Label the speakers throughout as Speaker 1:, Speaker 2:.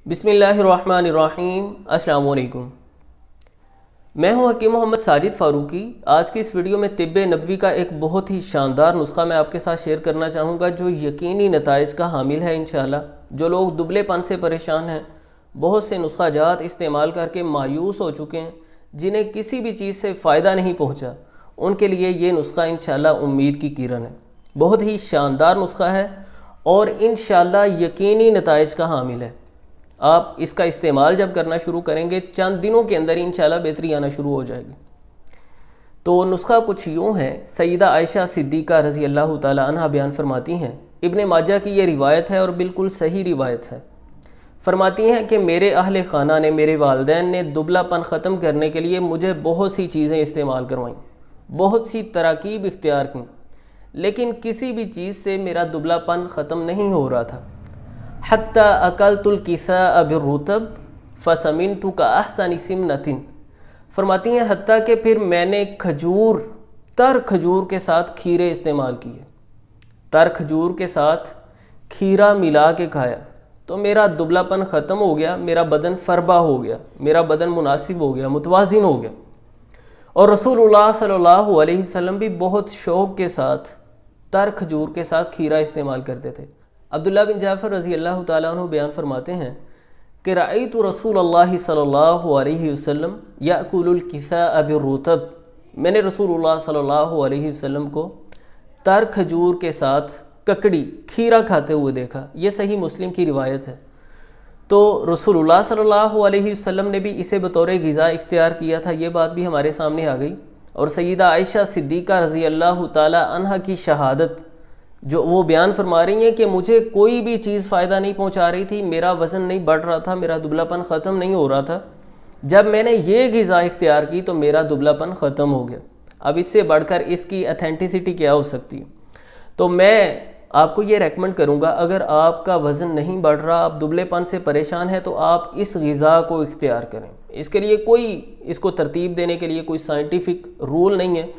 Speaker 1: बिस्मिल्लाहिर्रहमानिर्रहीम। अस्सलाम वालेकुम। मैं हूं हकीम मोहम्मद साजिद फ़ारूकी। आज की इस वीडियो में तिब्बे नबवी का एक बहुत ही शानदार नुस्खा मैं आपके साथ शेयर करना चाहूँगा जो यकीनी नताइज का हामिल है इंशाअल्लाह। जो लोग दुबलेपन से परेशान हैं, बहुत से नुस्खा जात इस्तेमाल करके मायूस हो चुके हैं, जिन्हें किसी भी चीज़ से फ़ायदा नहीं पहुँचा, उनके लिए ये नुस्खा इंशाअल्लाह उम्मीद की किरण है। बहुत ही शानदार नुस्खा है और इंशाअल्लाह यकीनी नताइज का हामिल है। आप इसका इस्तेमाल जब करना शुरू करेंगे, चंद दिनों के अंदर इंशाअल्लाह बेहतरी आना शुरू हो जाएगी। तो नुस्खा कुछ यूँ है। सईदा आयशा सिद्दीक़ा रज़ी अल्लाह ताला अन्हा बयान फरमाती हैं, इब्ने माजा की ये रिवायत है और बिल्कुल सही रिवायत है। फरमाती हैं कि मेरे अहले खाना ने, मेरे वालिदैन ने दुबलापन ख़त्म करने के लिए मुझे बहुत सी चीज़ें इस्तेमाल करवाईं, बहुत सी तराकीब इख्तियार की, लेकिन किसी भी चीज़ से मेरा दुबलापन ख़त्म नहीं हो रहा था। हत्ता अकलतुल किसा बिर्रुतब फसमिनतु का अहसन सिमनतिन। फरमाती हैं हत्ता कि फिर मैंने खजूर, तर खजूर के साथ खीरे इस्तेमाल किए, तर खजूर के साथ खीरा मिला के खाया तो मेरा दुबलापन ख़त्म हो गया, मेरा बदन फरबा हो गया, मेरा बदन मुनासिब हो गया, मुतवाज़िन हो गया। और रसूलुल्लाह सल्लल्लाहु अलैहि वसल्लम भी बहुत शौक़ के साथ तर खजूर के साथ खीरा इस्तेमाल करते थे। अब्दुल्ला बिन जाफ़र रज़ी अल्लाह ताला अन्हु बयान फरमाते हैं कि रअयतु रसूलुल्लाह सल्लल्लाहु अलैहि वसल्लम याकुलुल किसा बिर्रुतब। मैंने रसूलुल्लाह सल्लल्लाहु अलैहि वसल्लम को तर खजूर के साथ ककड़ी, खीरा खाते हुए देखा। ये सही मुस्लिम की रिवायत है। तो रसूलुल्लाह सल्लल्लाहु अलैहि वसल्लम ने भी इसे बतौर ग़िज़ा इख्तियार किया था। ये बात भी हमारे सामने आ गई। और सईदा आयशा सिद्दीक़ा रज़ी अल्लाह ताला अन्हा की शहादत, जो वो बयान फरमा रही हैं कि मुझे कोई भी चीज़ फ़ायदा नहीं पहुंचा रही थी, मेरा वज़न नहीं बढ़ रहा था, मेरा दुबलापन ख़त्म नहीं हो रहा था। जब मैंने ये ग़िज़ा इख्तियार की तो मेरा दुबलापन ख़त्म हो गया। अब इससे बढ़कर इसकी अथेंटिसिटी क्या हो सकती है। तो मैं आपको ये रेकमेंड करूँगा, अगर आपका वज़न नहीं बढ़ रहा, आप दुबलेपन से परेशान हैं, तो आप इस ग़िज़ा को इख्तियार करें। इसके लिए कोई, इसको तरतीब देने के लिए कोई साइंटिफिक रूल नहीं है।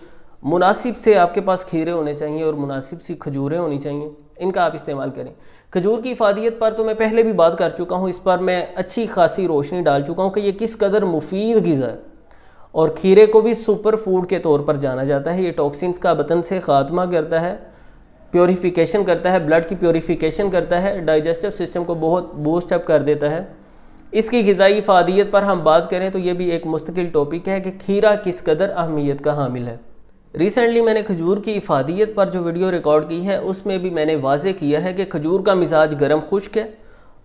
Speaker 1: मुनासिब से आपके पास खीरे होने चाहिए और मुनासिब सी खजूरें होनी चाहिए, इनका आप इस्तेमाल करें। खजूर की इफ़ादियत पर तो मैं पहले भी बात कर चुका हूँ, इस पर मैं अच्छी खासी रोशनी डाल चुका हूँ कि ये किस कदर मुफीद ग़िज़ा है। और खीरे को भी सुपर फूड के तौर पर जाना जाता है। ये टॉक्सिन्स का बदन से ख़ात्मा करता है, प्योरीफिकेशन करता है, ब्लड की प्योरीफिकेशन करता है, डाइजेस्टिव सिस्टम को बहुत बूस्ट अप कर देता है। इसकी ग़िज़ाई इफ़ादियत पर हम बात करें तो ये भी एक मुस्तकिल टॉपिक है कि खीरा किस कदर अहमियत का हामिल है। रिसेंटली मैंने खजूर की इफ़ादियत पर जो वीडियो रिकॉर्ड की है, उसमें भी मैंने वाज़े किया है कि खजूर का मिजाज गर्म खुश्क है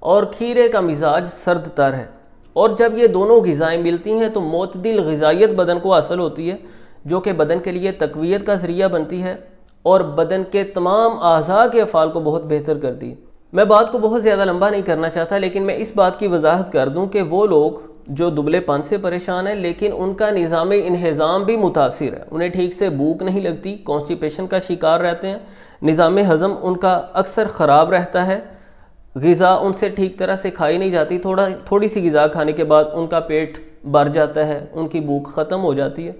Speaker 1: और खीरे का मिजाज सर्द तर है। और जब ये दोनों ग़िज़ाएँ मिलती हैं तो मोतदिल ग़िज़ायत बदन को हासिल होती है, जो कि बदन के लिए तक़वियत का ज़रिया बनती है और बदन के तमाम आज़ा के अफ़ाल को बहुत बेहतर करती है। मैं बात को बहुत ज़्यादा लंबा नहीं करना चाहता, लेकिन मैं इस बात की वजाहत कर दूँ कि वो लोग जो दुबलेपन से परेशान है लेकिन उनका निज़ाम इंहिज़ाम भी मुतासिर है, उन्हें ठीक से भूख नहीं लगती, कॉन्स्टिपेशन का शिकार रहते हैं, निज़ाम हज़म उनका अक्सर ख़राब रहता है, ग़िज़ा उनसे ठीक तरह से खाई नहीं जाती, थोड़ी सी ग़िज़ा खाने के बाद उनका पेट भर जाता है, उनकी भूख ख़त्म हो जाती है।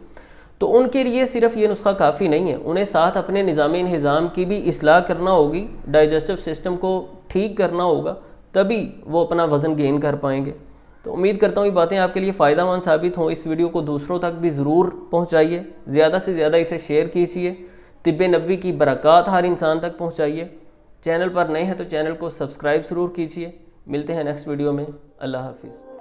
Speaker 1: तो उनके लिए सिर्फ ये नुस्खा काफ़ी नहीं है, उन्हें साथ अपने निज़ाम इंहिज़ाम की भी इस्लाह करना होगी, डाइजेस्टिव सिस्टम को ठीक करना होगा, तभी वो अपना वज़न गेन कर पाएंगे। तो उम्मीद करता हूँ ये बातें आपके लिए फ़ायदेमंद साबित हों। इस वीडियो को दूसरों तक भी ज़रूर पहुँचाइए, ज़्यादा से ज़्यादा इसे शेयर कीजिए, तिब्बे नबवी की बरक़ात हर इंसान तक पहुँचाइए। चैनल पर नए हैं तो चैनल को सब्सक्राइब ज़रूर कीजिए। मिलते हैं नेक्स्ट वीडियो में। अल्लाह हाफ़िज़।